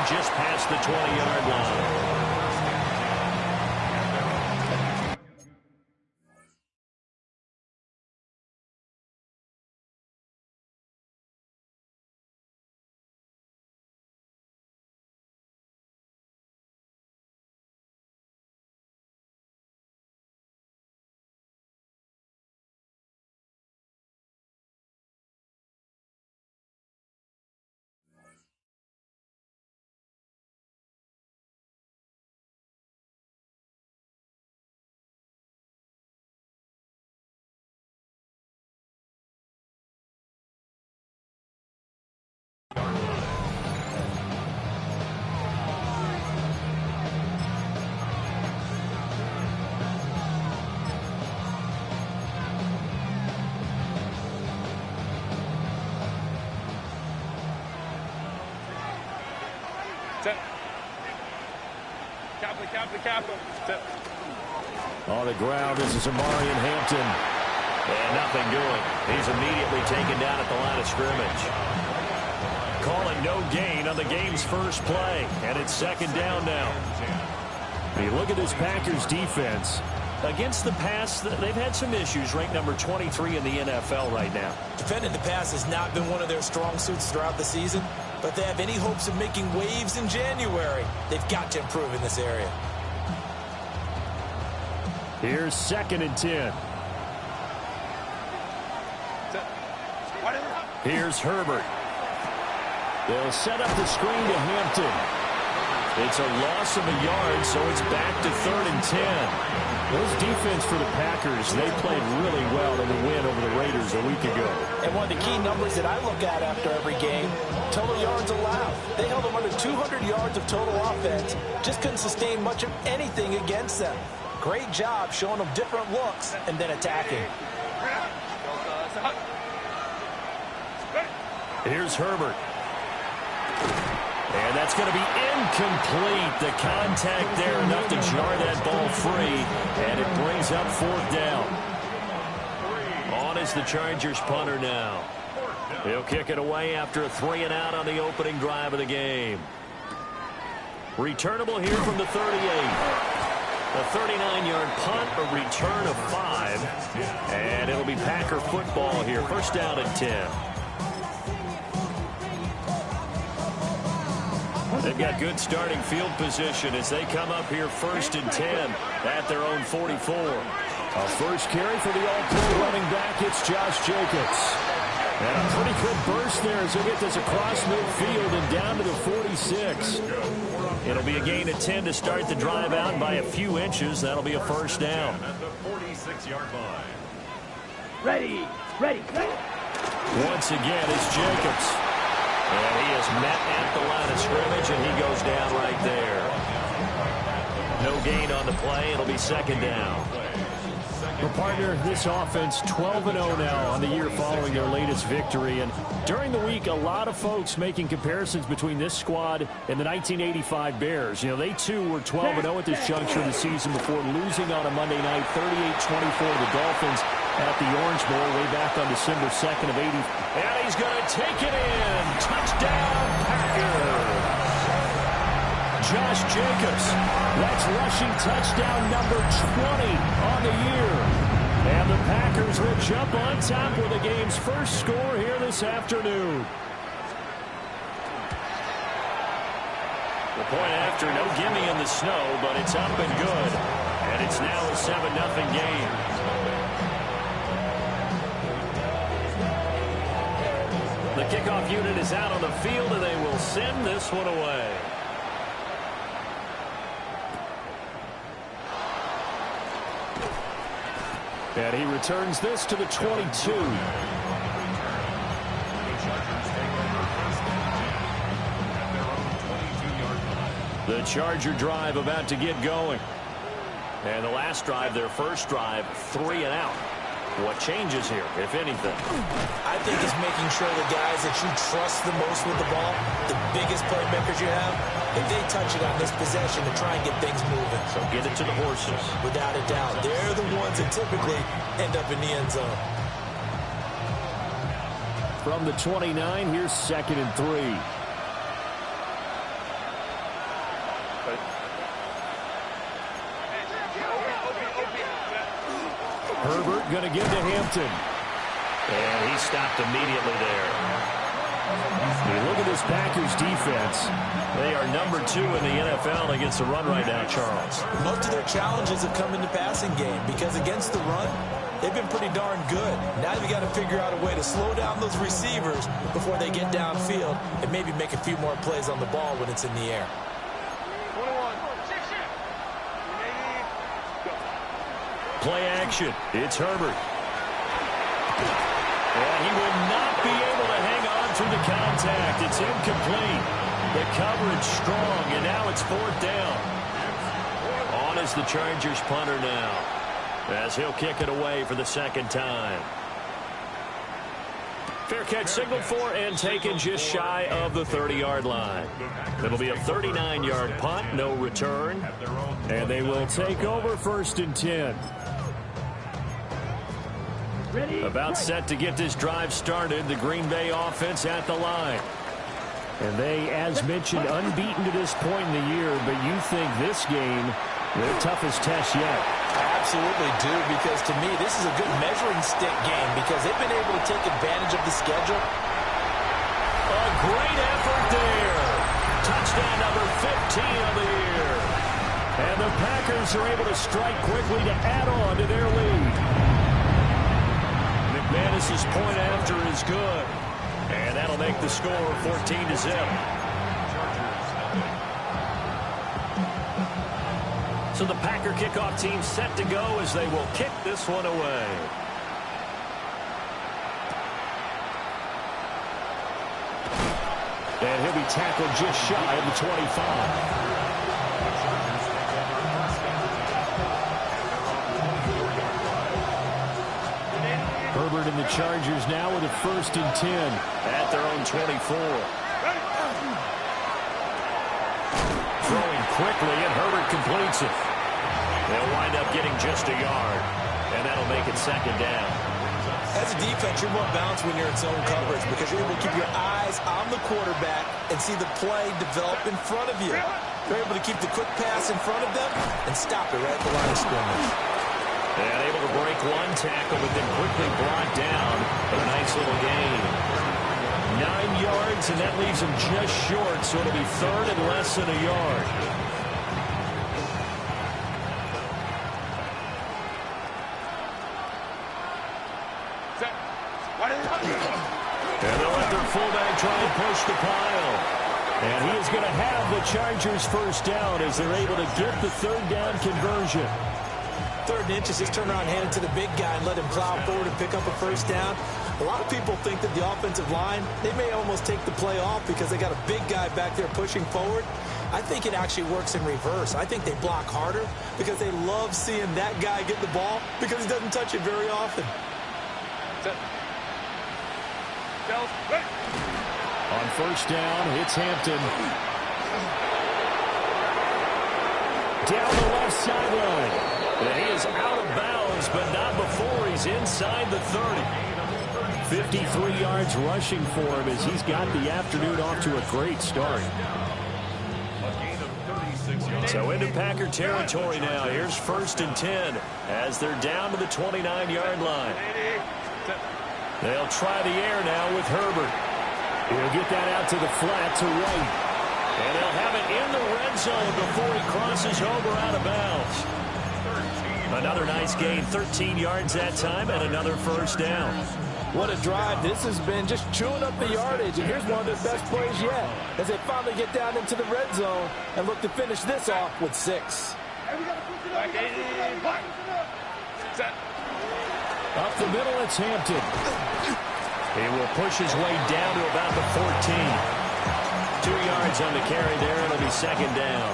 just past the 20-yard line. On the ground, this is Amari in Hampton. And nothing doing. He's immediately taken down at the line of scrimmage. Calling no gain on the game's first play. And it's second down now. You look at this Packers defense. Against the pass, they've had some issues. Ranked number 23 in the NFL right now. Defending the pass has not been one of their strong suits throughout the season. But they have any hopes of making waves in January, they've got to improve in this area. Here's 2nd and 10. Here's Herbert. They'll set up the screen to Hampton. It's a loss of a yard, so it's back to 3rd and 10. Those defense for the Packers, they played really well in the win over the Raiders a week ago. And one of the key numbers that I look at after every game, total yards allowed. They held them under 200 yards of total offense. Just couldn't sustain much of anything against them. Great job showing them different looks and then attacking. Here's Herbert. And that's going to be incomplete. The contact there enough to jar that ball free. And it brings up 4th down. On is the Chargers punter now. He'll kick it away after a 3-and-out on the opening drive of the game. Returnable here from the 38. A 39-yard punt, a return of 5. And it'll be Packer football here. First down and 10. They've got good starting field position as they come up here 1st and 10 at their own 44. A first carry for the all-pro running back. It's Josh Jacobs. And a pretty good burst there as they get this across midfield and down to the 46. It'll be a gain of 10 to start the drive out by a few inches. That'll be a first down. At the 46-yard line. Ready. Once again, it's Jacobs. And he is met at the line of scrimmage, and he goes down right there. No gain on the play. It'll be second down. Well, partner, this offense 12-0 now on the year following their latest victory. And during the week, a lot of folks making comparisons between this squad and the 1985 Bears. You know, they too were 12-0 at this juncture of the season before losing on a Monday night 38-24 to the Dolphins at the Orange Bowl way back on December 2nd of 80. And he's going to take it in. Touchdown, Packers. Josh Jacobs. That's rushing touchdown number 20 on the year. And the Packers will jump on top with the game's first score here this afternoon. The point after, no gimme in the snow, but it's up and good. And it's now a 7-0 game. The kickoff unit is out on the field, and they will send this one away. And he returns this to the 22. The Charger drive about to get going. And the last drive, their first drive, 3-and-out. What changes here, if anything? I think it's making sure the guys that you trust the most with the ball, the biggest playmakers you have, if they touch it on this possession to try and get things moving. So get it to the horses. Without a doubt. They're the ones that typically end up in the end zone. From the 29, here's 2nd and 3. Herbert going to give to Hampton. And he stopped immediately there. You look at this Packers defense. They are number 2 in the NFL against the run right now, Charles. Most of their challenges have come in the passing game because against the run, they've been pretty darn good. Now you got to figure out a way to slow down those receivers before they get downfield and maybe make a few more plays on the ball when it's in the air. Play action. It's Herbert. And he will not be able to hang on through the contact. It's incomplete. The coverage strong, and now it's 4th down. On is the Chargers punter now, as he'll kick it away for the 2nd time. Fair catch signaled for and taken just shy of the 30-yard line. It'll be a 39-yard punt, no return. And they will take over 1st and 10. About set to get this drive started, the Green Bay offense at the line. And they, as mentioned, unbeaten to this point in the year, but you think this game, their toughest test yet. I absolutely do, because to me, this is a good measuring stick game because they've been able to take advantage of the schedule. A great effort there. Touchdown number 15 of the year. And the Packers are able to strike quickly to add on to their lead. McManus's point after is good. And that'll make the score 14-0. So the Packer kickoff team set to go as they will kick this one away. And he'll be tackled just shy of the 25. Herbert and the Chargers now with a 1st and 10 at their own 24. Throwing quickly, and Herbert completes it. They'll wind up getting just a yard, and that'll make it 2nd down. As a defense, you're more balanced when you're in zone coverage because you're able to keep your eyes on the quarterback and see the play develop in front of you. You're able to keep the quick pass in front of them and stop it right at the line of scrimmage. And able to break one tackle, but then quickly brought down. But a nice little gain. 9 yards, and that leaves him just short, so it'll be 3rd and less than a yard. And they'll let their fullback try and push the pile. And he is going to have the Chargers 1st down as they're able to get the 3rd down conversion. 3rd and inches, just turn around, hand it to the big guy and let him plow forward and pick up a 1st down. A lot of people think that the offensive line, they may almost take the play off because they got a big guy back there pushing forward. I think it actually works in reverse. I think they block harder because they love seeing that guy get the ball because he doesn't touch it very often. On 1st down, it's Hampton. Down the left sideline. And he is out of bounds, but not before he's inside the 30. 53 yards rushing for him as he's got the afternoon off to a great start. So into Packer territory now. Here's 1st and 10 as they're down to the 29-yard line. They'll try the air now with Herbert. He'll get that out to the flat to White. And they'll have it in the red zone before he crosses over out of bounds. Another nice gain, 13 yards that time, and another 1st down. What a drive this has been, just chewing up the yardage. And here's one of their best plays yet as they finally get down into the red zone and look to finish this off with 6. Up the middle, it's Hampton. He will push his way down to about the 14. 2 yards on the carry there. It'll be 2nd down.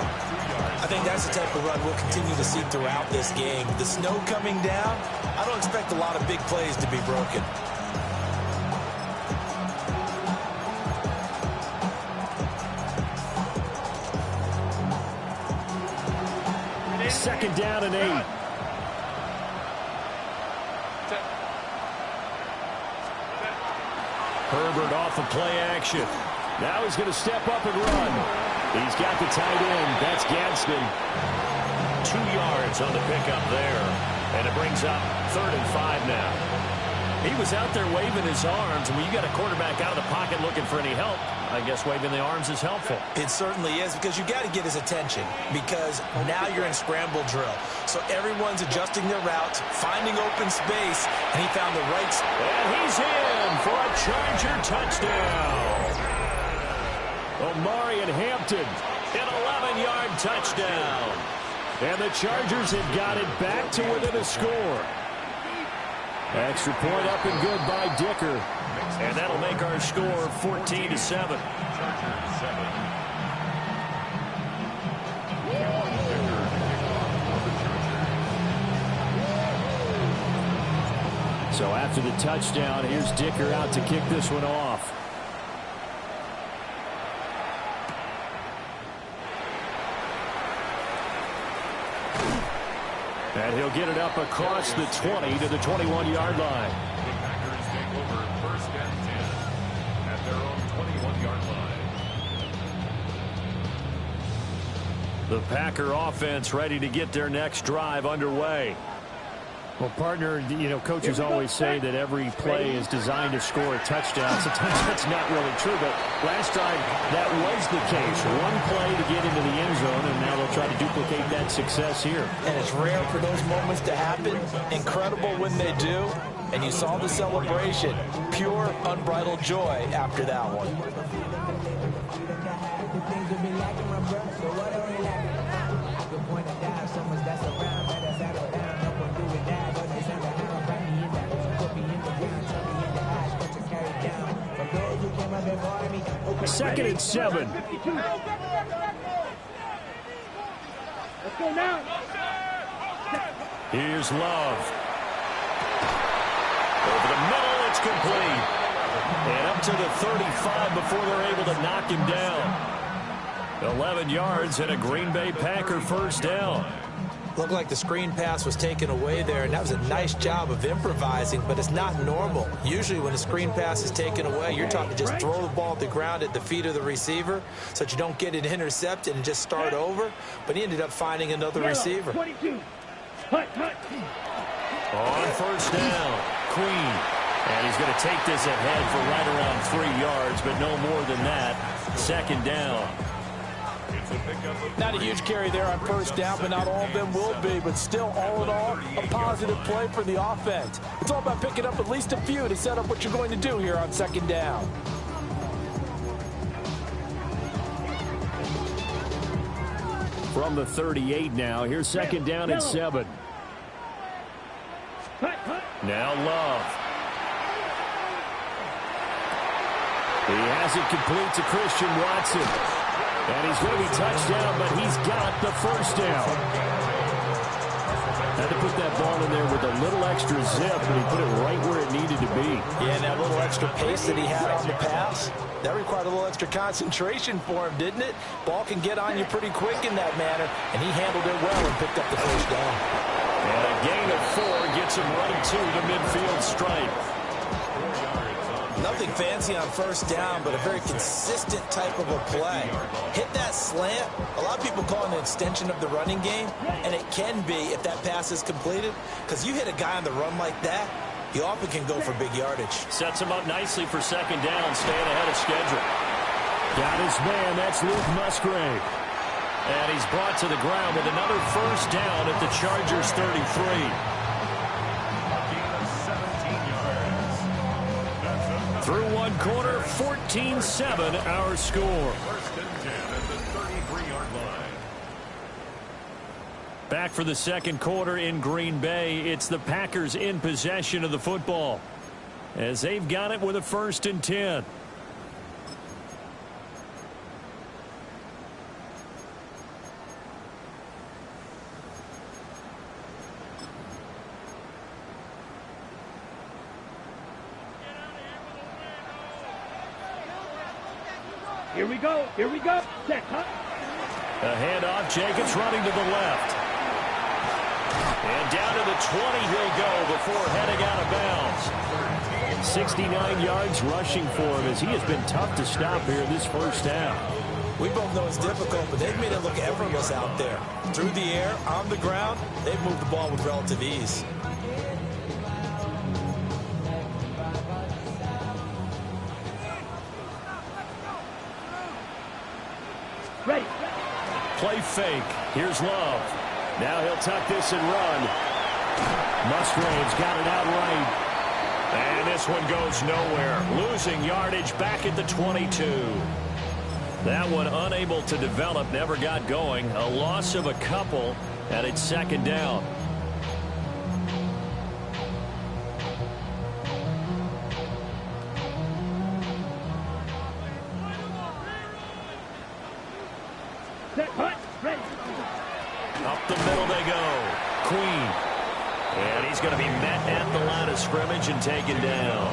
I think that's the type of run we'll continue to see throughout this game. The snow coming down, I don't expect a lot of big plays to be broken. Second down and 8. Herbert off of play action. Now he's going to step up and run. He's got the tight end. That's Gadsden. 2 yards on the pickup there. And it brings up 3rd and 5 now. He was out there waving his arms. And when you got a quarterback out of the pocket looking for any help, I guess waving the arms is helpful. It certainly is, because you got to get his attention, because now you're in scramble drill. So everyone's adjusting their routes, finding open space, and he found the right spot. And he's in for a Charger touchdown. Omari and Hampton, an 11-yard touchdown. And the Chargers have got it back to within a score. Extra point up and good by Dicker. And that'll make our score 14-7. So after the touchdown, here's Dicker out to kick this one off. And he'll get it up across the 20 to the 21-yard line. The Packers take over 1st and 10 at their own 21-yard line. The Packer offense ready to get their next drive underway. Well, partner, you know, coaches always say that every play is designed to score a touchdown. Sometimes that's not really true, but last time that was the case. One play to get into the end zone, and now they'll try to duplicate that success here. And it's rare for those moments to happen. Incredible when they do. And you saw the celebration. Pure, unbridled joy after that one. Second and 7. Let's go now. Here's Love. Over the middle, it's complete. And up to the 35 before they're able to knock him down. 11 yards and a Green Bay Packer first down. Looked like the screen pass was taken away there, and that was a nice job of improvising, but it's not normal. Usually when a screen pass is taken away, you're taught to just throw the ball at the ground at the feet of the receiver so that you don't get it intercepted and just start over, but he ended up finding another receiver. 22. On first down, Queen. And he's going to take this ahead for right around 3 yards, but no more than that. Second down. Not a huge carry there on first down, but not all of them will be. But still, all in all, a positive play for the offense. It's all about picking up at least a few to set up what you're going to do here on second down. From the 38 now, here's second down and 7. Now Love. He has it complete to Christian Watson. And he's going to be touched down, but he's got the first down. Had to put that ball in there with a little extra zip, but he put it right where it needed to be. Yeah, and that little extra pace that he had on the pass, that required a little extra concentration for him, didn't it? Ball can get on you pretty quick in that manner, and he handled it well and picked up the first down. And a gain of 4 gets him right to the midfield stripe. Nothing fancy on first down, but a very consistent type of a play. Hit that slant. A lot of people call it an extension of the running game, and it can be if that pass is completed, because you hit a guy on the run like that, you often can go for big yardage. Sets him up nicely for second down, staying ahead of schedule. Got his man, that's Luke Musgrave. And he's brought to the ground with another first down at the Chargers' 33. Through one quarter, 14-7 our score. First and 10 at the 33-yard line. Back for the second quarter in Green Bay. It's the Packers in possession of the football as they've got it with a 1st and 10. Here we go. Here we go. Set, huh? A handoff. Jacobs running to the left. And down to the 20 he'll go before heading out of bounds. 69 yards rushing for him as he has been tough to stop here this first half. We both know it's difficult, but they've made it look effortless out there. Through the air, on the ground, they've moved the ball with relative ease. Ready. Play fake. Here's Love. Now he'll tuck this and run. Musgrave's got it out right. And this one goes nowhere. Losing yardage back at the 22. That one unable to develop, never got going. A loss of a couple, and it's second down. Set, hut, ready. Up the middle they go. Queen. And he's going to be met at the line of scrimmage and taken down.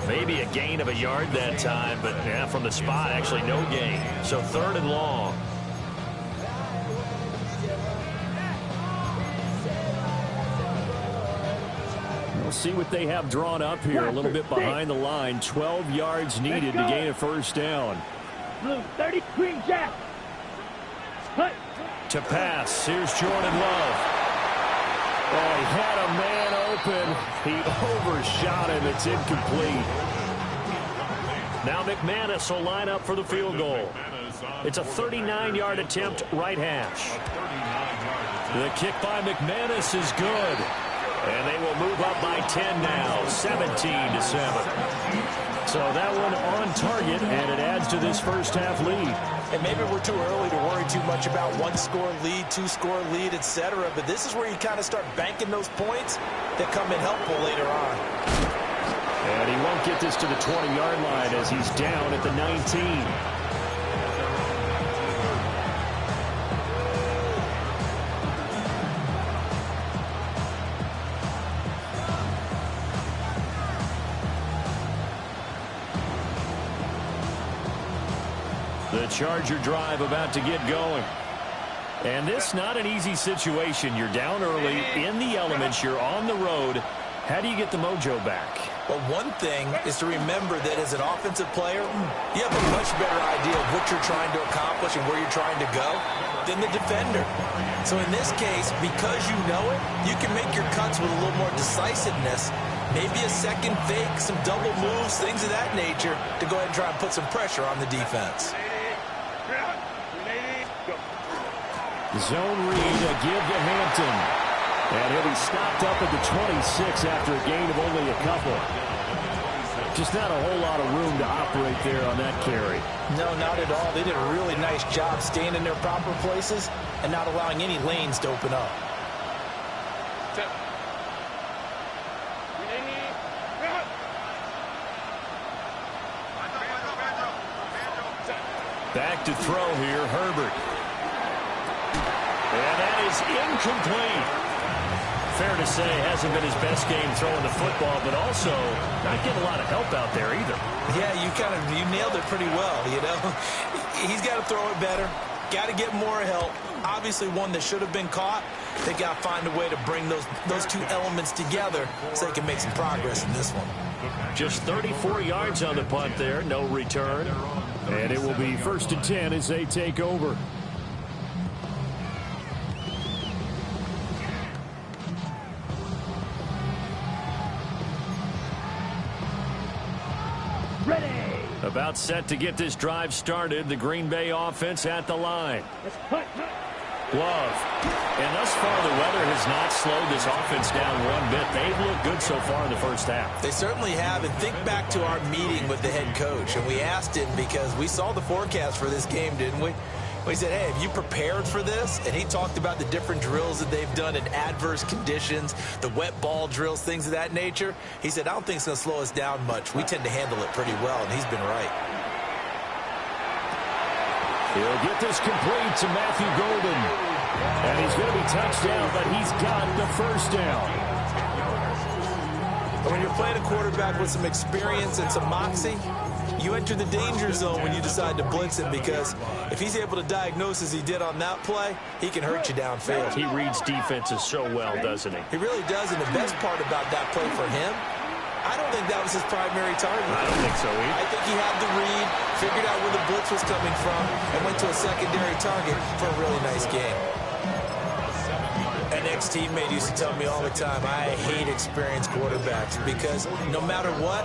Maybe a gain of a yard that time, but yeah, from the spot, actually no gain. So 3rd and long. We'll see what they have drawn up here. A little bit behind the line. 12 yards needed to gain a first down. Blue 30, green jack. Hut. To pass. Here's Jordan Love. Oh, he had a man open. He overshot him. It's incomplete. Now McManus will line up for the field goal. It's a 39-yard attempt, right hash. The kick by McManus is good. And they will move up by 10 now, 17-7. So that one on target, and it adds to this first half lead. And maybe we're too early to worry too much about one-score lead, two-score lead, etc. But this is where you kind of start banking those points that come in helpful later on. And he won't get this to the 20-yard line as he's down at the 19. The Charger drive about to get going. And this not an easy situation. You're down early, in the elements, you're on the road. How do you get the mojo back? Well, one thing is to remember that as an offensive player, you have a much better idea of what you're trying to accomplish and where you're trying to go than the defender. So in this case, because you know it, you can make your cuts with a little more decisiveness. Maybe a second fake, some double moves, things of that nature to go ahead and try and put some pressure on the defense. Zone read, a give to Hampton. And he'll be stopped up at the 26 after a gain of only a couple. Just not a whole lot of room to operate there on that carry. No, not at all. They did a really nice job staying in their proper places and not allowing any lanes to open up. Back to throw here, Herbert. And that is incomplete. Fair to say, hasn't been his best game throwing the football, but also not getting a lot of help out there either. Yeah, you nailed it pretty well, you know. He's got to throw it better. Got to get more help. Obviously one that should have been caught. They got to find a way to bring those two elements together so they can make some progress in this one. Just 34 yards on the punt there, no return. And it will be 1st and 10 as they take over. Ready. About set to get this drive started. The Green Bay offense at the line. Love. And thus far, the weather has not slowed this offense down one bit. They've looked good so far in the first half. They certainly have. And think back to our meeting with the head coach. And we asked him because we saw the forecast for this game, didn't we? We said, hey, have you prepared for this? And he talked about the different drills that they've done in adverse conditions, the wet ball drills, things of that nature. He said, I don't think it's going to slow us down much. We tend to handle it pretty well, and he's been right. He'll get this complete to Matthew Golden. And he's going to be touchdown, but he's got the first down. When you're playing a quarterback with some experience and some moxie, you enter the danger zone when you decide to blitz him, because if he's able to diagnose as he did on that play, he can hurt you downfield. He reads defenses so well, doesn't he? He really does, and the best part about that play for him, I don't think that was his primary target. I don't think so either. I think he had the read, figured out where the blitz was coming from, and went to a secondary target for a really nice game. An ex-teammate used to tell me all the time, I hate experienced quarterbacks because no matter what,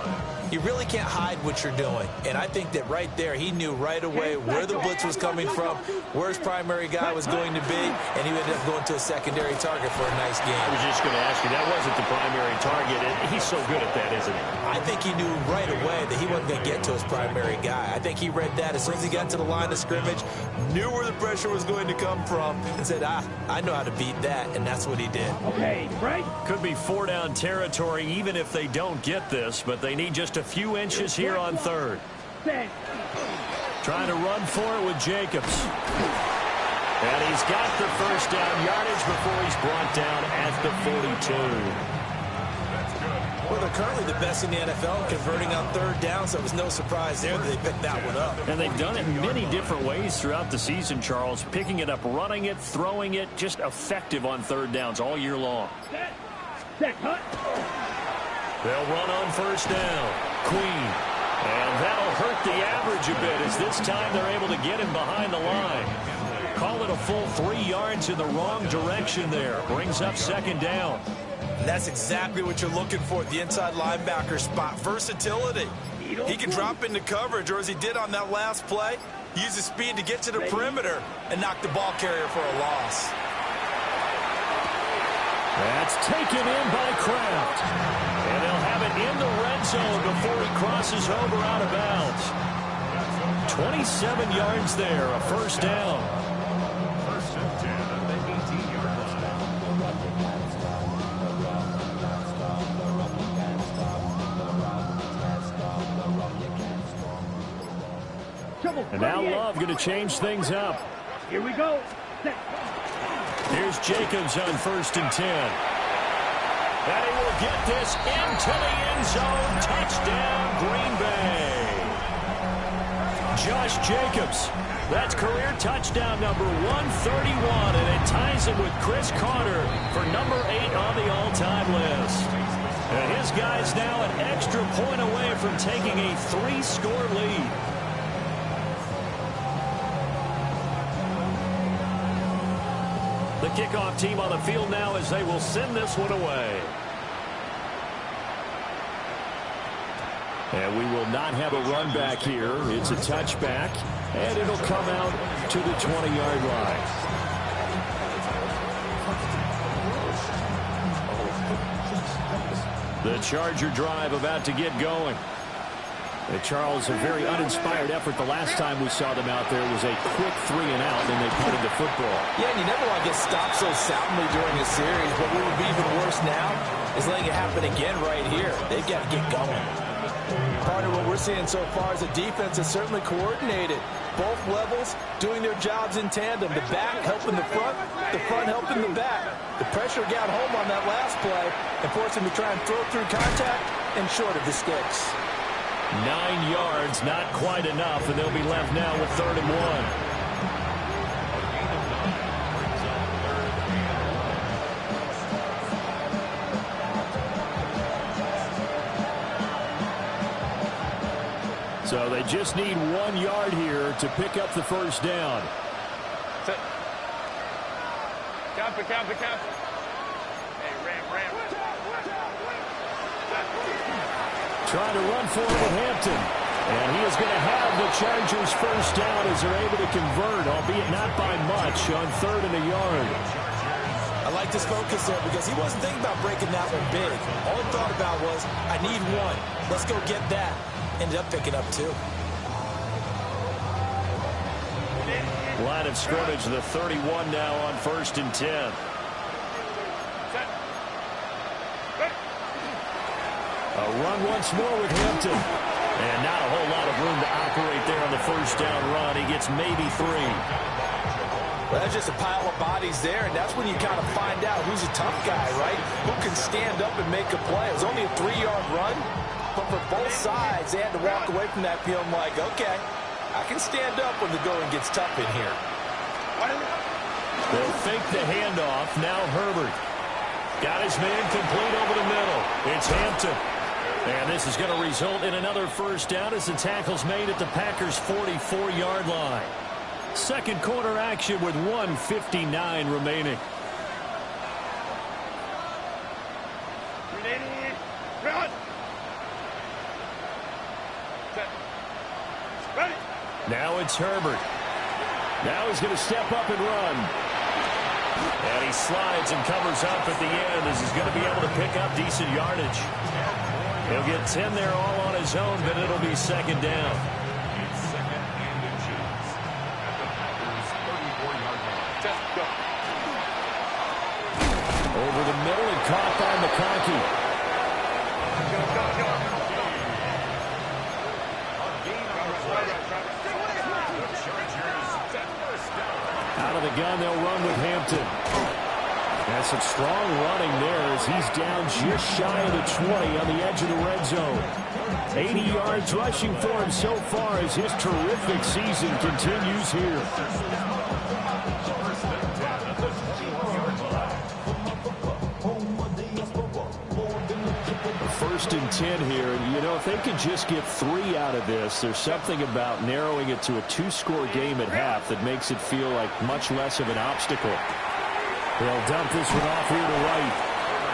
you really can't hide what you're doing. And I think that right there, he knew right away where the blitz was coming from, where his primary guy was going to be, and he ended up going to a secondary target for a nice game. I was just going to ask you, that wasn't the primary target. He's so good at that, isn't he? I think he knew right away that he wasn't going to get to his primary guy. I think he read that as soon as he got to the line of scrimmage, knew where the pressure was going to come from, and said, I know how to beat that, and that's what he did. Okay, right. Could be 4-down territory even if they don't get this, but they need just a few inches here on third. Set. Trying to run for it with Jacobs. And he's got the first down yardage before he's brought down at the 42. Well, they're currently the best in the NFL converting on third down, so it was no surprise there that they picked that one up. And they've done it in many different ways throughout the season, Charles. Picking it up, running it, throwing it, just effective on third downs all year long. Set. Hut. They'll run on first down. Queen. And that'll hurt the average a bit as this time they're able to get him behind the line. Call it a full 3 yards in the wrong direction there. Brings up second down. And that's exactly what you're looking for at the inside linebacker spot. Versatility. He can drop into coverage, or as he did on that last play, use his speed to get to the perimeter and knock the ball carrier for a loss. That's taken in by Kraft. And they'll have it in the red zone before he crosses over out of bounds. 27 yards there, a first down. First and 10 at the 18-yard line. And now Love going to change things up. Here we go. Set. Here's Jacobs on first and 10. And he will get this into the end zone. Touchdown, Green Bay. Josh Jacobs. That's career touchdown number 131, and it ties him with Chris Carter for number 8 on the all-time list. And his guy's now an extra point away from taking a 3-score lead. The kickoff team on the field now as they will send this one away. And we will not have a run back here. It's a touchback, and it'll come out to the 20-yard line. The Charger drive about to get going. Charles, a very uninspired effort. The last time we saw them out there was a quick 3-and-out, and they punted the football. Yeah, and you never want to get stopped so soundly during a series, but what would be even worse now is letting it happen again right here. They've got to get going. Part of what we're seeing so far is the defense is certainly coordinated. Both levels doing their jobs in tandem. The back helping the front helping the back. The pressure got home on that last play and forced him to try and throw through contact and short of the sticks. 9 yards, not quite enough, and they'll be left now with 3rd and 1. So they just need 1 yard here to pick up the first down. Set. Count. Hey, ram. Trying to run for it with Hampton. And he is going to have the Chargers first down as they're able to convert, albeit not by much, on 3rd and a yard. I like his focus there because he wasn't thinking about breaking that one big. All he thought about was, I need 1. Let's go get that. Ended up picking up 2. Line of scrimmage, the 31 now on 1st and 10. A run once more with Hampton. And not a whole lot of room to operate there on the first down run. He gets maybe 3. Well, that's just a pile of bodies there, and that's when you kind of find out who's a tough guy, right? Who can stand up and make a play. It was only a 3-yard run, but for both sides, they had to walk away from that feeling like, okay, I can stand up when the going gets tough in here. They'll fake the handoff. Now Herbert. Got his man complete over the middle. It's Hampton. And this is going to result in another first down as the tackle's made at the Packers' 44-yard line. Second quarter action with 1:59 remaining. Now it's Herbert. Now he's going to step up and run. And he slides and covers up at the end as he's going to be able to pick up decent yardage. He'll get 10 there all on his own, but it'll be second down. It's second and inches at the Packers' 34-yard line. Over the middle and caught by McConkey. Out of the gun, they'll run with Hampton. That's some strong running there as he's down just shy of the 20 on the edge of the red zone. 80 yards rushing for him so far as his terrific season continues here. First and 10 here, and you know, if they could just get 3 out of this, there's something about narrowing it to a 2-score game at half that makes it feel like much less of an obstacle. They'll dump this one off here to right.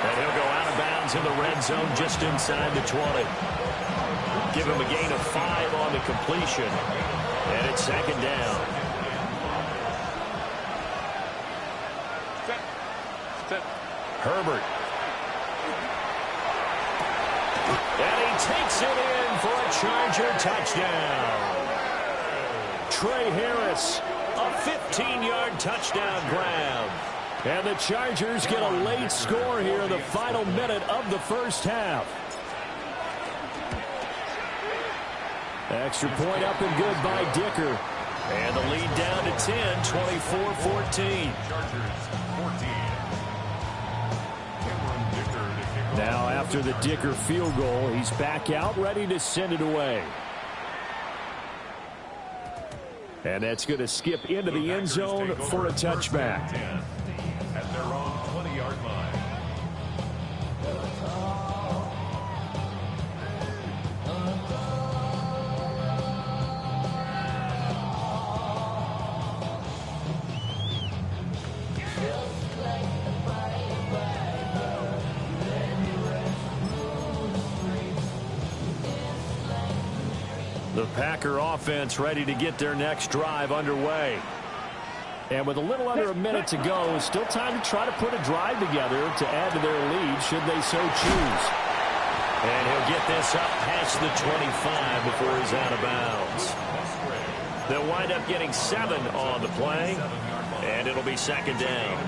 And he'll go out of bounds in the red zone just inside the 20. Give him a gain of 5 on the completion. And it's second down. Herbert. And he takes it in for a Charger touchdown. Trey Harris, a 15-yard touchdown grab. And the Chargers get a late score here in the final minute of the first half. Extra point up and good by Dicker. And the lead down to 10, 24-14. Now after the Dicker field goal, he's back out ready to send it away. And that's going to skip into the end zone for a touchback. At their own 20-yard line. The Packer offense ready to get their next drive underway. And with a little under a minute to go, still time to try to put a drive together to add to their lead should they so choose. And he'll get this up past the 25 before he's out of bounds. They'll wind up getting 7 on the play, and it'll be second down.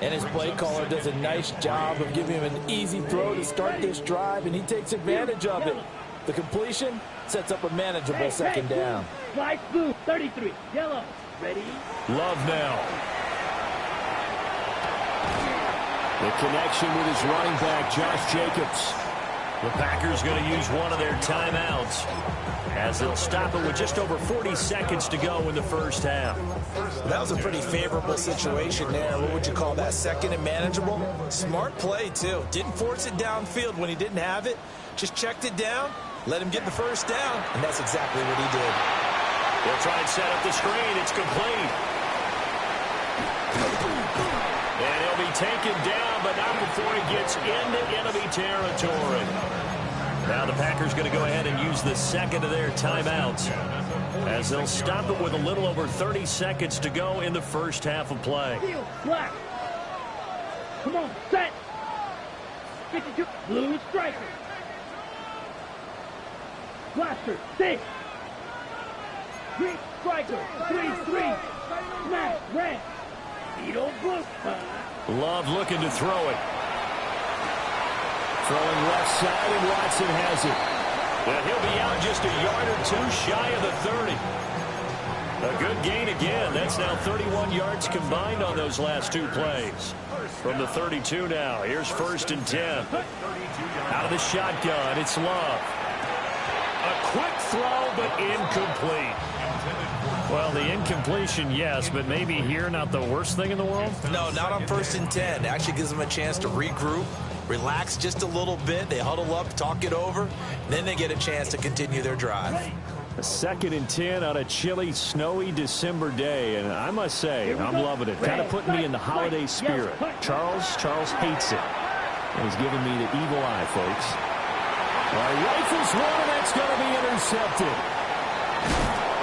And his play caller does a nice job of giving him an easy throw to start this drive, and he takes advantage of it. The completion sets up a manageable second down. Fly blue, 33, yellow. Ready? Love now. The connection with his running back, Josh Jacobs. The Packers going to use one of their timeouts as they'll stop it with just over 40 seconds to go in the first half. That was a pretty favorable situation there. What would you call that? Second and manageable? Smart play, too. Didn't force it downfield when he didn't have it. Just checked it down, let him get the first down, and that's exactly what he did. They'll try and set up the screen. It's complete. And he'll be taken down, but not before he gets into enemy territory. Now the Packers going to go ahead and use the second of their timeouts as they'll stop it with a little over 30 seconds to go in the first half of play. Steel, black. Come on, set. 52, blue striker. Blaster, 6. Green striker, 3-3. Smash, red. Beetle, blue. Love looking to throw it. Throwing left side, and Watson has it. And he'll be out just a yard or 2 shy of the 30. A good gain again. That's now 31 yards combined on those last 2 plays. From the 32 now. Here's first and 10. Out of the shotgun, it's Love. A quick throw, but incomplete. Well, the incompletion, yes, but maybe here not the worst thing in the world? No, not on first and 10. Actually gives him a chance to regroup, relax just a little bit. They huddle up, talk it over, then they get a chance to continue their drive. A 2nd and 10 on a chilly, snowy December day, and I must say, I'm loving it. Kind of putting me in the holiday spirit. Charles hates it. And he's giving me the evil eye, folks. Rifles one, and that's going to be intercepted.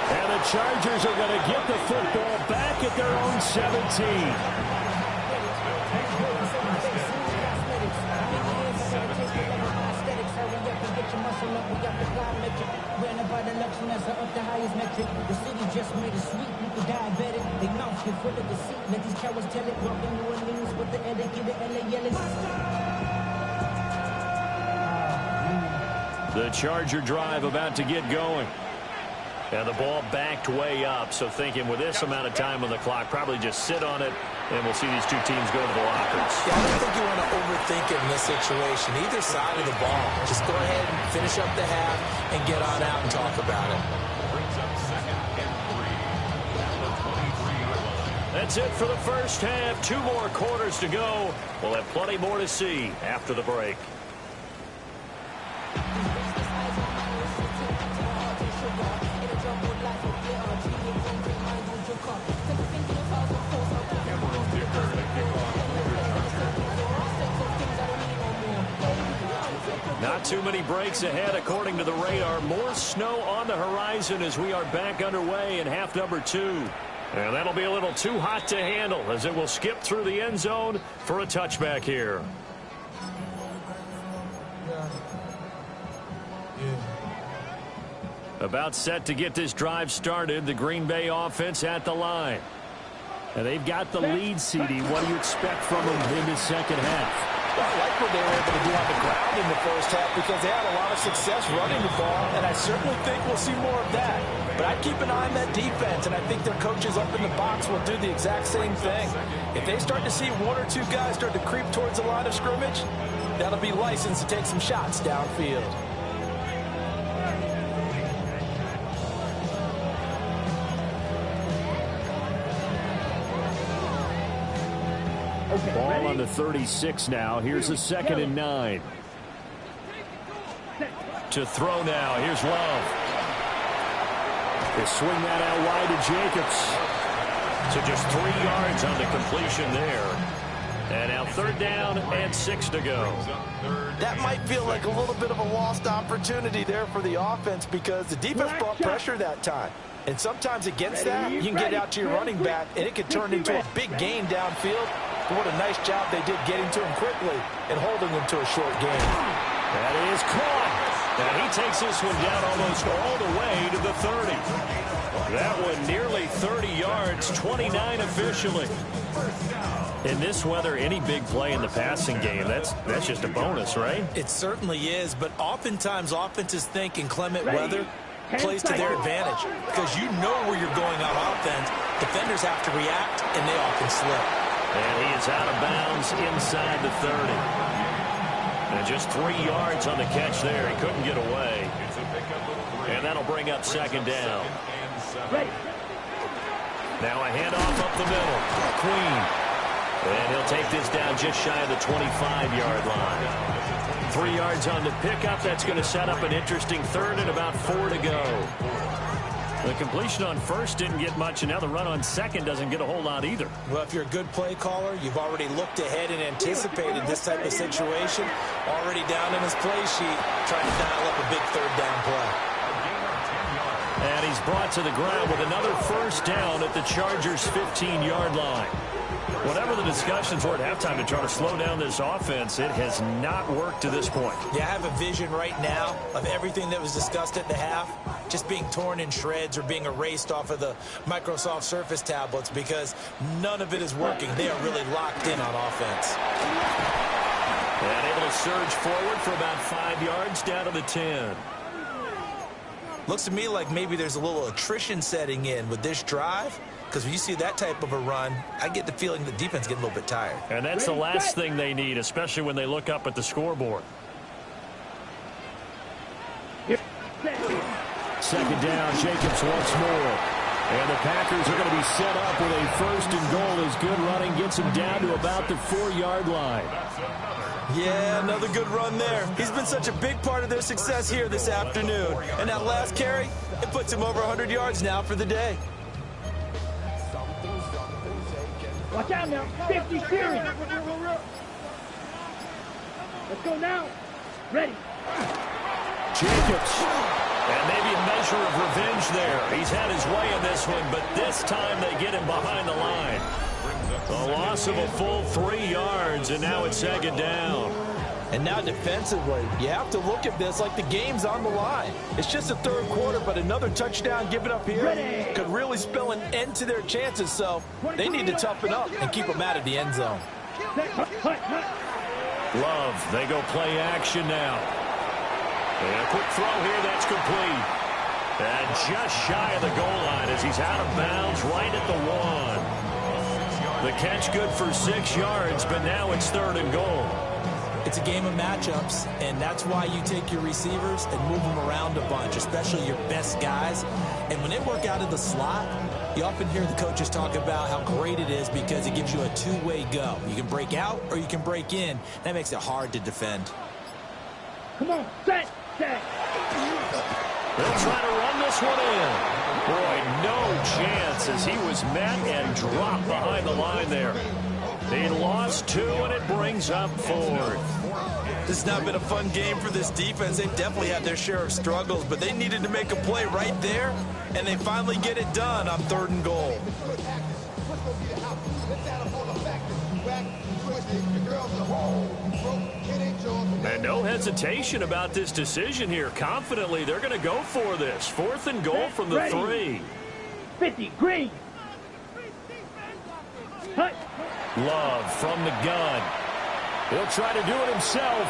And the Chargers are going to get the football back at their own 17. The city just made a sweep. People diabetic. They mouth get full of deceit. Let these cowards tell it. Walking New Orleans with the etiquette of LA yelling. The Charger drive about to get going. And the ball backed way up. So thinking with this amount of time on the clock, probably just sit on it, and we'll see these two teams go to the lockers. Yeah, I don't think you want to overthink it in this situation. Either side of the ball. Just go ahead and finish up the half and get on out and talk about it. That's it for the first half. 2 more quarters to go. We'll have plenty more to see after the break. Not too many breaks ahead according to the radar. More snow on the horizon as we are back underway in half number 2. And that'll be a little too hot to handle as it will skip through the end zone for a touchback here. About set to get this drive started. The Green Bay offense at the line. And they've got the lead, CD. What do you expect from them in the second half? Well, I like what they were able to do on the ground in the first half because they had a lot of success running the ball, and I certainly think we'll see more of that. But I'd keep an eye on that defense, and I think their coaches up in the box will do the exact same thing. If they start to see 1 or 2 guys start to creep towards the line of scrimmage, that'll be licensed to take some shots downfield. Okay, ball on the 36 now. Here's a 2nd and 9. To throw now. Here's Love. They swing that out wide to Jacobs. So just 3 yards on the completion there. And now 3rd down and 6 to go. That might feel like a little bit of a lost opportunity there for the offense because the defense brought pressure that time. And sometimes against that, you can get out to your running back, and it could turn into a big gain downfield. But what a nice job they did getting to him quickly and holding him to a short gain. That is caught. And he takes this one down almost all the way to the 30. That one nearly 30 yards, 29 officially. In this weather, any big play in the passing game, that's just a bonus, right? It certainly is, but oftentimes offenses think inclement weather plays to their advantage because you know where you're going on offense. Defenders have to react, and they often slip. And he is out of bounds inside the 30. And just 3 yards on the catch there. He couldn't get away. And that'll bring up 2nd down. Now a handoff up the middle. Queen. And he'll take this down just shy of the 25-yard line. 3 yards on the pickup. That's going to set up an interesting 3rd and about 4 to go. The completion on 1st didn't get much, and now the run on 2nd doesn't get a whole lot either. Well, if you're a good play caller, you've already looked ahead and anticipated this type of situation. Already down in his play sheet, trying to dial up a big 3rd down play. And he's brought to the ground with another 1st down at the Chargers' 15-yard line. Whatever the discussions were at halftime to try to slow down this offense, it has not worked to this point. Yeah, I have a vision right now of everything that was discussed at the half just being torn in shreds or being erased off of the Microsoft Surface tablets because none of it is working. They are really locked in on offense. And able to surge forward for about 5 yards down to the 10. Looks to me like maybe there's a little attrition setting in with this drive. Because when you see that type of a run, I get the feeling the defense getting a little bit tired. And that's the last thing they need, especially when they look up at the scoreboard. 2nd down, Jacobs once more. And the Packers are going to be set up with a 1st and goal as good running gets gets him down to about the 4-yard line. Yeah, another good run there. He's been such a big part of their success here this afternoon. And that last carry, it puts him over 100 yards now for the day. Watch out now. 50 series. Let's go now. Ready. Jacobs. And maybe a measure of revenge there. He's had his way in this one, but this time they get him behind the line. A loss of a full 3 yards, and now it's 2nd down. And now defensively, you have to look at this like the game's on the line. It's just the 3rd quarter, but another touchdown given up here could really spell an end to their chances, so they need to toughen up and keep them out of the end zone. Love, they go play action now. And a quick throw here, that's complete. And just shy of the goal line as he's out of bounds right at the 1. The catch good for 6 yards, but now it's 3rd and goal. It's a game of matchups, and that's why you take your receivers and move them around a bunch, especially your best guys. And when they work out of the slot, you often hear the coaches talk about how great it is because it gives you a two-way go. You can break out or you can break in. That makes it hard to defend. Come on, set. They'll try to run this one in. Boy, no chance as he was met and dropped behind the line there. They lost 2, and it brings up 4th. This has not been a fun game for this defense. They've definitely had their share of struggles, but they needed to make a play right there, and they finally get it done on 3rd and goal. And no hesitation about this decision here. Confidently, they're going to go for this. 4th and goal from the 3. 50, green. Hut. Love from the gun. He'll try to do it himself.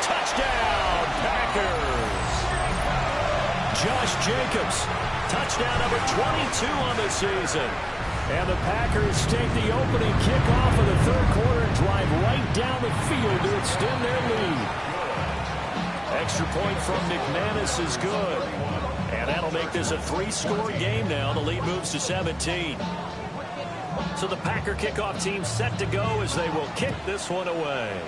Touchdown, Packers. Josh Jacobs, touchdown number 22 on the season. And the Packers take the opening kickoff of the 3rd quarter and drive right down the field to extend their lead. Extra point from McManus is good. And that'll make this a 3-score game now. The lead moves to 17. So the Packer kickoff team set to go as they will kick this one away.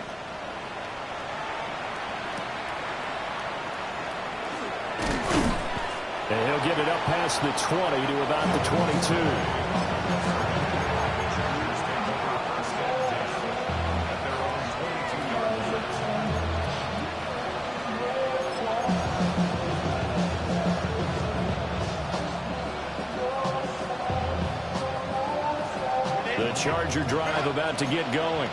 And he'll get it up past the 20 to about the 22. The Charger drive about to get going.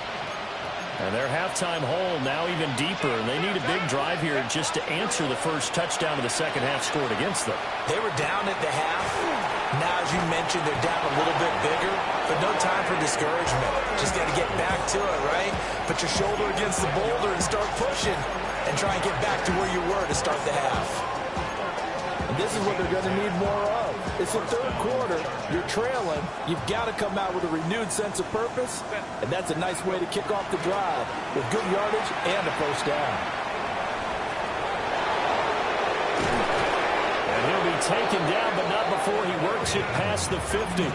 And their halftime hole now even deeper. And they need a big drive here just to answer the first touchdown of the second half scored against them. They were down at the half. Now, as you mentioned, they're down a little bit bigger, but no time for discouragement. Just got to get back to it, right? Put your shoulder against the boulder and start pushing and try and get back to where you were to start the half. And this is what they're going to need more of. It's the 3rd quarter. You're trailing. You've got to come out with a renewed sense of purpose, and that's a nice way to kick off the drive with good yardage and a first down. And he'll be taken down, but not before he works it past the 50.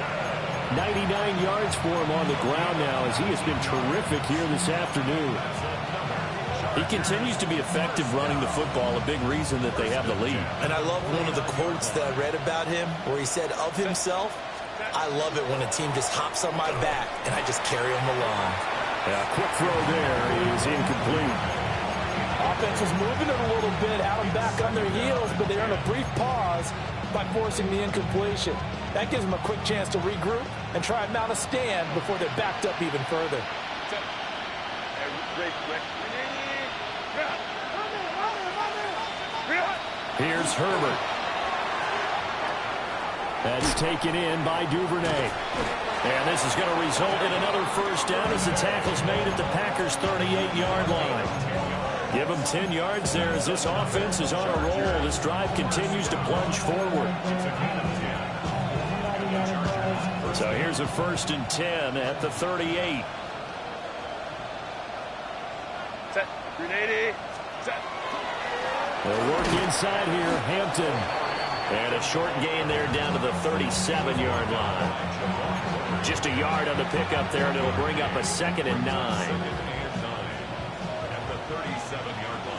99 yards for him on the ground now as he has been terrific here this afternoon. He continues to be effective running the football, a big reason that they have the lead. And I love one of the quotes that I read about him where he said of himself, I love it when a team just hops on my back and I just carry them along. Yeah, quick throw there is incomplete. Offense is moving it a little bit, out and back on their heels, but they earn a brief pause by forcing the incompletion. That gives them a quick chance to regroup and try and mount a stand before they're backed up even further. Here's Herbert. That's taken in by Duvernay. And this is going to result in another first down as the tackle's made at the Packers' 38-yard line. Give them 10 yards there as this offense is on a roll. This drive continues to plunge forward. So here's a 1st and 10 at the 38. Set. 380. Set. They'll work inside here. Hampton. And a short gain there down to the 37-yard line. Just a yard on the pickup there, and it'll bring up a 2nd and 9. At the 37-yard line.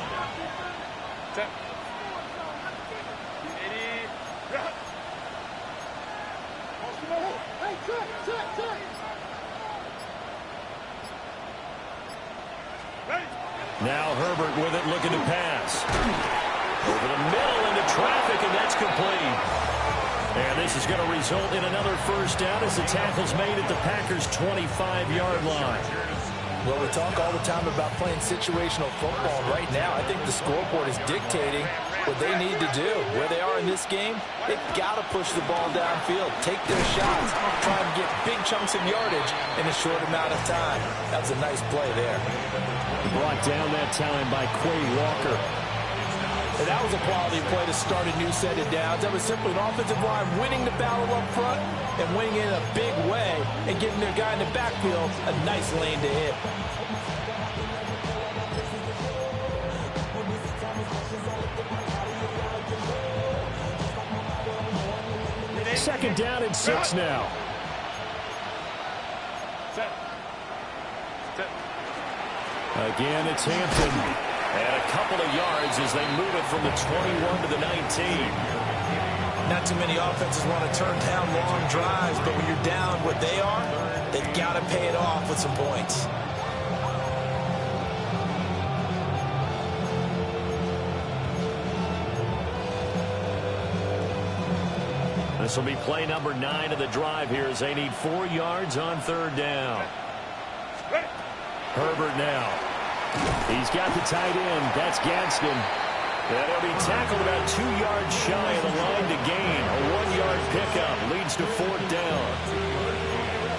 Now Herbert with it, looking to pass. Over the middle into traffic, and that's complete. And this is going to result in another first down as the tackle's made at the Packers' 25-yard line. Well, we talk all the time about playing situational football. Right now, I think the scoreboard is dictating what they need to do. Where they are in this game, they've got to push the ball downfield, take their shots, try and get big chunks of yardage in a short amount of time. That was a nice play there. Brought down that time by Quay Walker. And that was a quality play to start a new set of downs. That was simply an offensive line winning the battle up front and winning in a big way and giving their guy in the backfield a nice lane to hit. Second down and 6 now. Again, it's Hampton. And a couple of yards as they move it from the 21 to the 19. Not too many offenses want to turn down long drives, but when you're down what they are, they've got to pay it off with some points. This will be play number 9 of the drive here as they need 4 yards on 3rd down. Herbert now. He's got the tight end. That's Gadsden. And he'll be tackled about 2 yards shy of the line to gain. A 1-yard pickup leads to 4th down.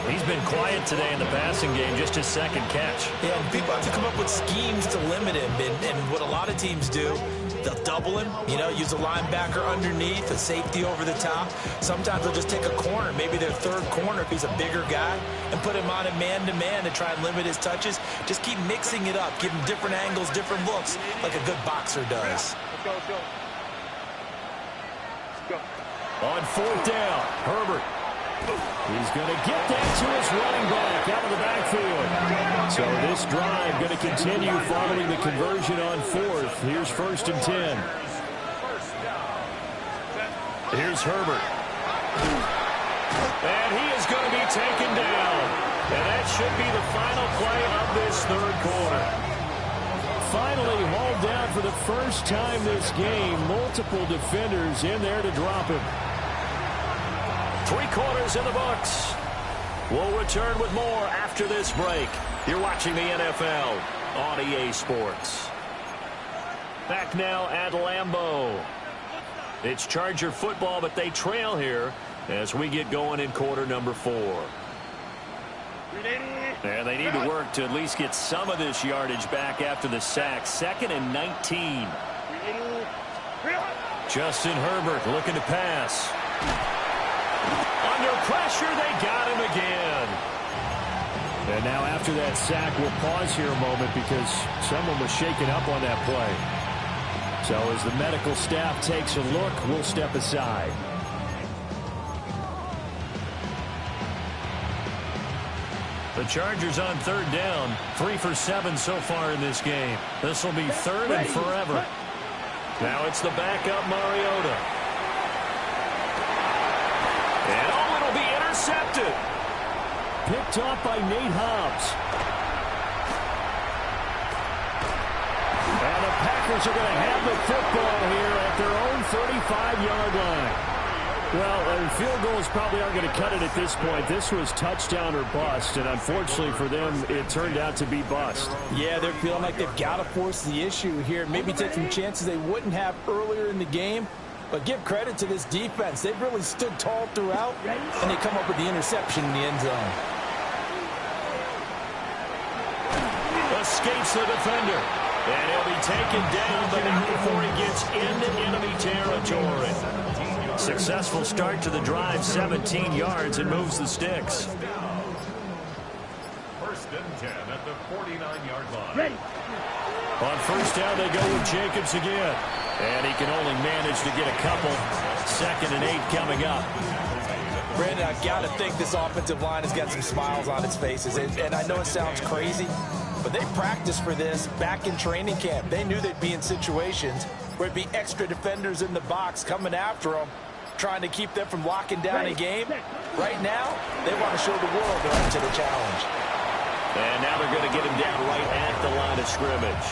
He's been quiet today in the passing game, just his 2nd catch. Yeah, and people have to come up with schemes to limit him. And what a lot of teams do, they'll double him, use a linebacker underneath, a safety over the top. Sometimes they'll just take a corner, maybe their 3rd corner if he's a bigger guy, and put him on a man-to-man to try and limit his touches. Just keep mixing it up, give him different angles, different looks, like a good boxer does. Let's go. On 4th down, Herbert. He's going to get that to his running back out of the backfield. So this drive going to continue following the conversion on 4th. Here's 1st and 10. Here's Herbert. And he is going to be taken down. And that should be the final play of this 3rd quarter. Finally hauled down for the first time this game. Multiple defenders in there to drop him. 3 quarters in the books. We'll return with more after this break. You're watching the NFL on EA Sports. Back now at Lambeau. It's Charger football, but they trail here as we get going in quarter number 4. And they need to work to at least get some of this yardage back after the sack. 2nd and 19. Justin Herbert looking to pass. Under pressure, they got him again. And now after that sack, we'll pause here a moment because someone was shaken up on that play. So as the medical staff takes a look, we'll step aside. The Chargers on 3rd down, 3 for 7 so far in this game. This will be 3rd and forever. Now it's the backup Mariota. And it'll be intercepted. Picked off by Nate Hobbs. And the Packers are going to have the football here at their own 35-yard line. Well, field goals probably aren't going to cut it at this point. This was touchdown or bust, and unfortunately for them, it turned out to be bust. Yeah, they're feeling like they've got to force the issue here. Maybe take some chances they wouldn't have earlier in the game. But give credit to this defense. They've really stood tall throughout, and they come up with the interception in the end zone. Escapes the defender. And he'll be taken down, but not before he gets into enemy territory. Successful start to the drive, 17 yards, and moves the sticks. 1st and 10 at the 49-yard line. Ready. On 1st down, they go with Jacobs again. And he can only manage to get a couple. 2nd and 8 coming up. Brandon, I've got to think this offensive line has got some smiles on its faces. And I know it sounds crazy, but they practiced for this back in training camp. They knew they'd be in situations where it'd be extra defenders in the box coming after them, trying to keep them from locking down a game. Right now, they want to show the world they're up to the challenge. And now they're going to get him down right at the line of scrimmage.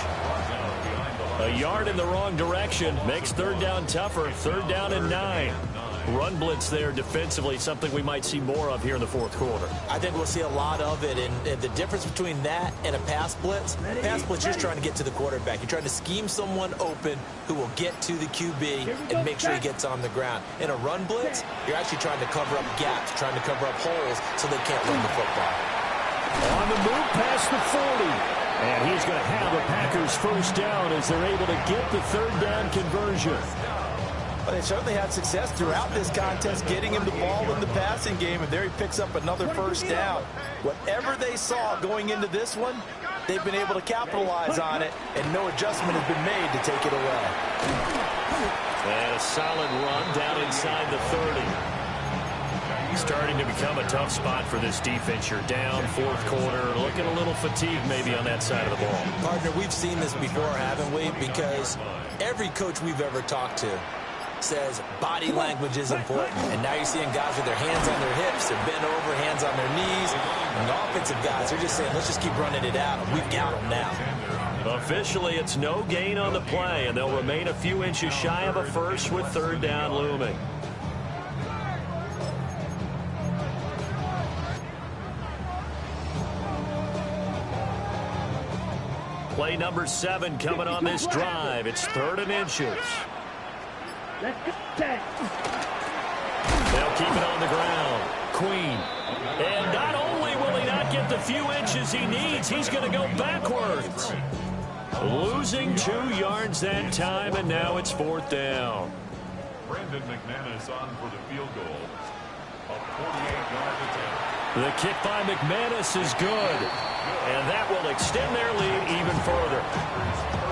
A yard in the wrong direction makes 3rd down tougher. 3rd down and 9. Run blitz there defensively, something we might see more of here in the 4th quarter. I think we'll see a lot of it, and the difference between that and a pass blitz, you're just trying to get to the quarterback. You're trying to scheme someone open who will get to the QB and make sure he gets on the ground. In a run blitz, you're actually trying to cover up gaps, trying to cover up holes so they can't run the football. On the move past the 40. And he's going to have a Packers 1st down as they're able to get the 3rd down conversion. Well, they certainly had success throughout this contest getting him the ball in the passing game, and there he picks up another 1st down. Whatever they saw going into this one, they've been able to capitalize on it, and no adjustment has been made to take it away. And a solid run down inside the 30. Starting to become a tough spot for this defense. You're down 4th quarter, looking a little fatigued maybe on that side of the ball. Partner, we've seen this before, haven't we? Because every coach we've ever talked to says body language is important. And now you're seeing guys with their hands on their hips, they're bent over, hands on their knees. And the offensive guys, they're just saying, let's just keep running it out. We've got them now. Officially, it's no gain on the play, and they'll remain a few inches shy of a first with 3rd down looming. Play number 7 coming on this drive. It's 3rd and inches. Let's get set. They'll keep it on the ground. Queen. And not only will he not get the few inches he needs, he's going to go backwards. Losing 2 yards that time, and now it's 4th down. Brandon McManus on for the field goal. A 48-yard attempt. The kick by McManus is good. And that will extend their lead even further.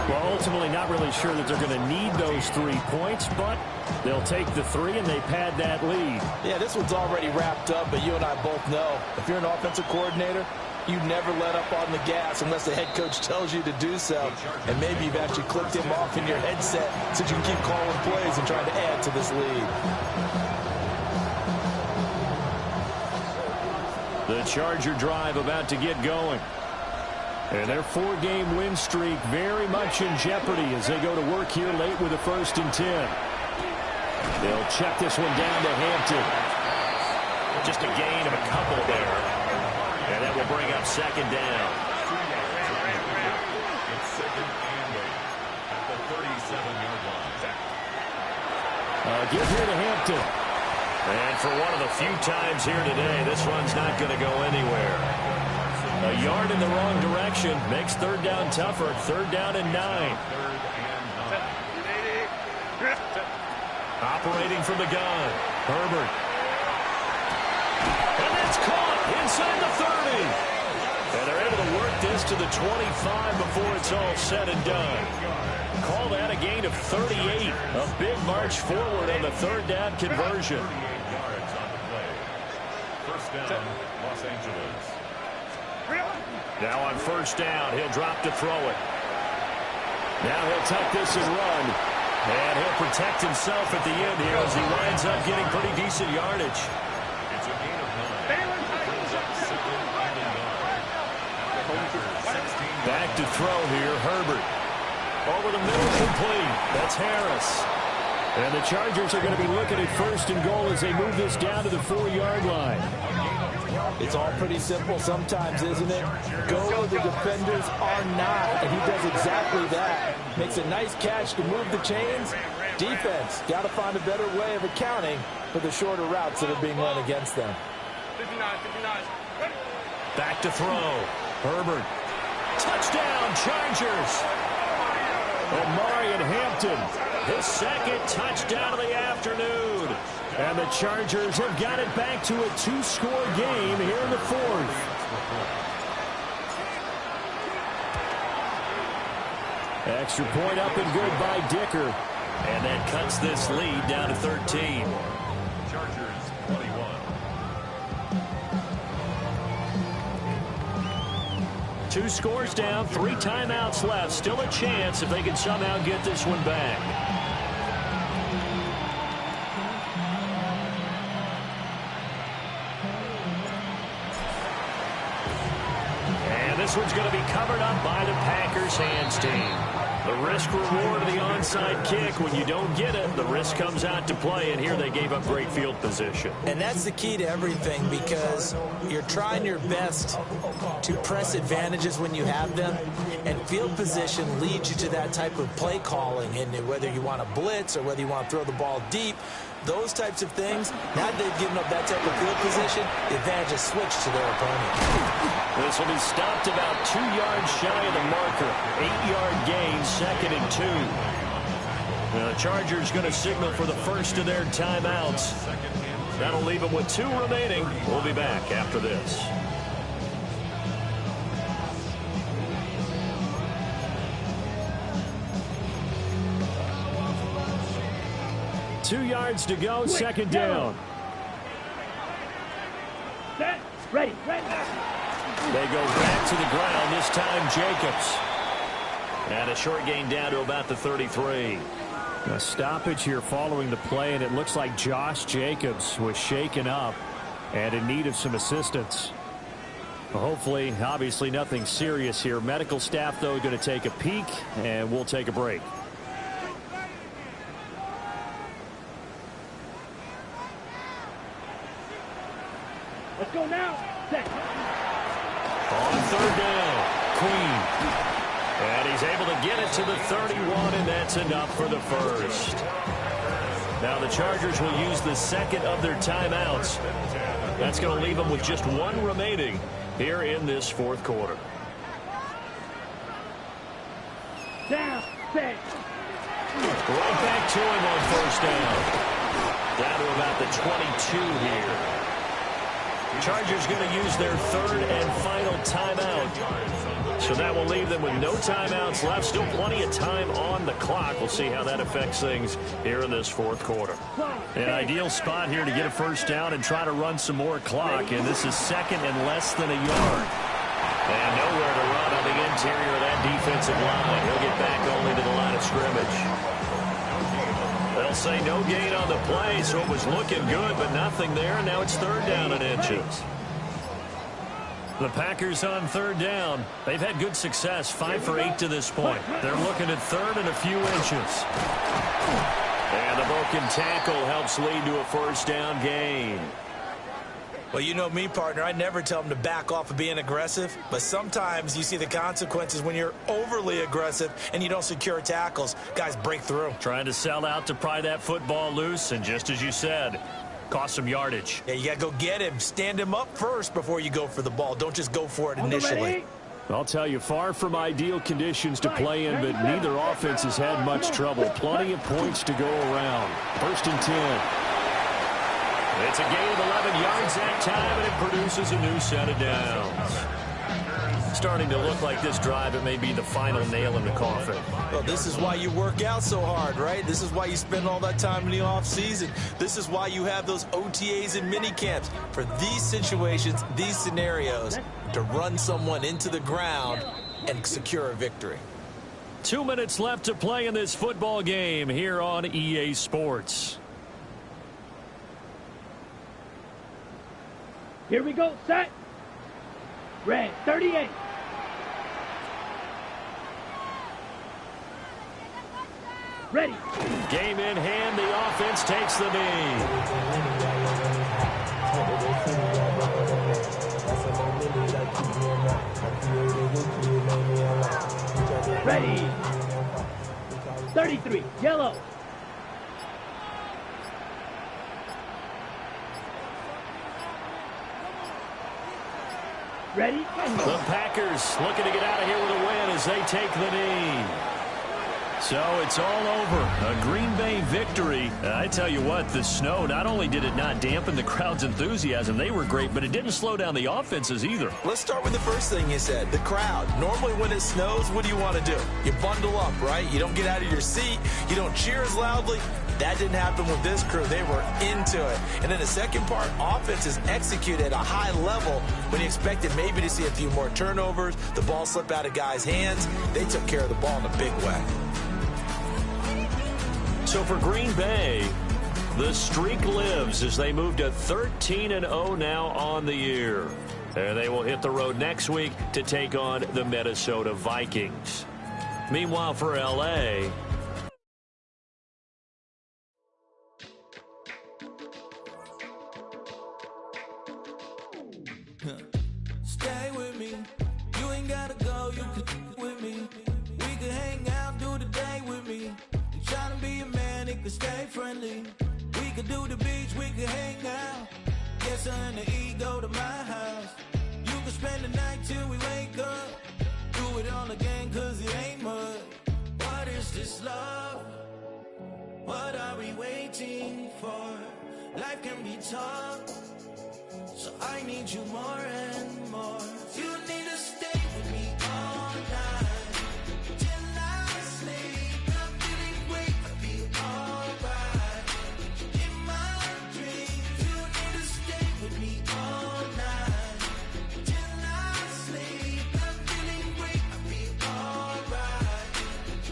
Well, ultimately not really sure that they're going to need those 3 points, but they'll take the 3 and they pad that lead. Yeah, this one's already wrapped up, but you and I both know if you're an offensive coordinator, you never let up on the gas unless the head coach tells you to do so. And maybe you've actually clicked him off in your headset so you can keep calling plays and trying to add to this lead. The Charger drive about to get going. And their 4-game win streak very much in jeopardy as they go to work here late with a 1st and 10. They'll check this one down to Hampton. Just a gain of a couple there. And that will bring up 2nd down. It's 2nd and 8 at the 37-yard line. Give here to Hampton. And for one of the few times here today, this run's not going to go anywhere. A yard in the wrong direction makes 3rd down tougher. 3rd down and 9. Operating from the gun. Herbert. And it's caught inside the 30. And they're able to work this to the 25 before it's all said and done. Call that a gain of 38. A big march forward on the 3rd down conversion. 38 yards on the play. 1st down, Los Angeles. Now on 1st down, he'll drop to throw it. Now he'll tuck this and run. And he'll protect himself at the end here as he winds up getting pretty decent yardage. It's a gain of 9. Brings up 2nd and 9. Back to throw here, Herbert. Over the middle, complete. That's Harris. And the Chargers are going to be looking at 1st and goal as they move this down to the 4-yard line. It's all pretty simple sometimes, isn't it? Go where the defenders are not, and he does exactly that. Makes a nice catch to move the chains. Defense, got to find a better way of accounting for the shorter routes that are being run against them. Back to throw. Herbert. Touchdown, Chargers. Omarion Hampton, his 2nd touchdown of the afternoon. And the Chargers have got it back to a 2-score game here in the 4th. Extra point up and good by Dicker. And that cuts this lead down to 13. Chargers 21. 2 scores down, 3 timeouts left. Still a chance if they can somehow get this one back. And this one's going to be covered up by the Packers hands team. The risk-reward of the onside kick. When you don't get it, the risk comes out to play, and here they gave up great field position. And that's the key to everything, because you're trying your best to press advantages when you have them, and field position leads you to that type of play calling. And whether you want to blitz or whether you want to throw the ball deep, those types of things, now that they've given up that type of field position, the advantage is switched to their opponent. This will be stopped about 2 yards shy of the marker. 8-yard gain, 2nd and 2. The Chargers going to signal for the first of their timeouts. That'll leave them with 2 remaining. We'll be back after this. Two yards to go, 2nd down. Set. Ready. They go back to the ground, this time Jacobs. And a short gain down to about the 33. A stoppage here following the play, and it looks like Josh Jacobs was shaken up and in need of some assistance. Hopefully, obviously nothing serious here. Medical staff, though, going to take a peek, and we'll take a break. Let's go now. Set. On 3rd down, Queen. And he's able to get it to the 31, and that's enough for the first. Now the Chargers will use the 2nd of their timeouts. That's going to leave them with just 1 remaining here in this 4th quarter. Down. Set. Right back to him on 1st down. Down to about the 22 here. Chargers going to use their 3rd and final timeout. So that will leave them with no timeouts left. Still plenty of time on the clock. We'll see how that affects things here in this 4th quarter. An ideal spot here to get a 1st down and try to run some more clock. And this is 2nd and less than a yard. And nowhere to run on the interior of that defensive line. He'll get back only to the line of scrimmage. They'll say no gain on the play, so it was looking good, but nothing there. Now it's 3rd down and inches. The Packers on 3rd down. They've had good success, 5 for 8 to this point. They're looking at 3rd and a few inches. And the broken tackle helps lead to a 1st down gain. Well, you know me, partner. I never tell them to back off of being aggressive, but sometimes you see the consequences when you're overly aggressive and you don't secure tackles. Guys break through. Trying to sell out to pry that football loose, and just as you said, cost some yardage. Yeah, you got to go get him. Stand him up first before you go for the ball. Don't just go for it initially. I'll tell you, far from ideal conditions to play in, but neither offense has had much trouble. Plenty of points to go around. 1st and 10. It's a gain of 11 yards that time, and it produces a new set of downs. Starting to look like this drive, it may be the final nail in the coffin. Well, this is why you work out so hard, right? This is why you spend all that time in the offseason. This is why you have those OTAs and mini camps. For these situations, these scenarios, to run someone into the ground and secure a victory. 2 minutes left to play in this football game here on EA Sports. Here we go. Set. Red. 38. Ready. Game in hand. The offense takes the knee. Ready. 33. Yellow. Ready? The Packers looking to get out of here with a win as they take the knee. So it's all over. A Green Bay victory. I tell you what, the snow, not only did it not dampen the crowd's enthusiasm, they were great, but it didn't slow down the offenses either. Let's start with the first thing you said, the crowd. Normally when it snows, what do you want to do? You bundle up, right? You don't get out of your seat. You don't cheer as loudly. That didn't happen with this crew. They were into it. And then the second part, offense is executed at a high level when you expected maybe to see a few more turnovers, the ball slip out of guys' hands. They took care of the ball in a big way. So for Green Bay, the streak lives as they move to 13-0 now on the year. And they will hit the road next week to take on the Minnesota Vikings. Meanwhile, for L.A., stay with me. You ain't gotta go, you can with me. We can hang out, do the day with me. You tryna be a man, it can stay friendly. We could do the beach, we can hang out. Get something to eat, go to my house. You can spend the night till we wake up. Do it all again, cause it ain't mud. What is this love? What are we waiting for? Life can be tough, so I need you more and more. You need to stay with me all night till I sleep. I'm feeling great, I feel alright. In my dreams, you need to stay with me all night till I sleep. I'm feeling great, I feel alright.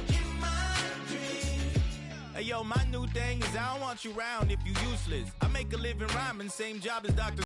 In my dreams. Hey yo, my new thing is I don't want you around if you useless. I make a living rhyming, same job as Dr.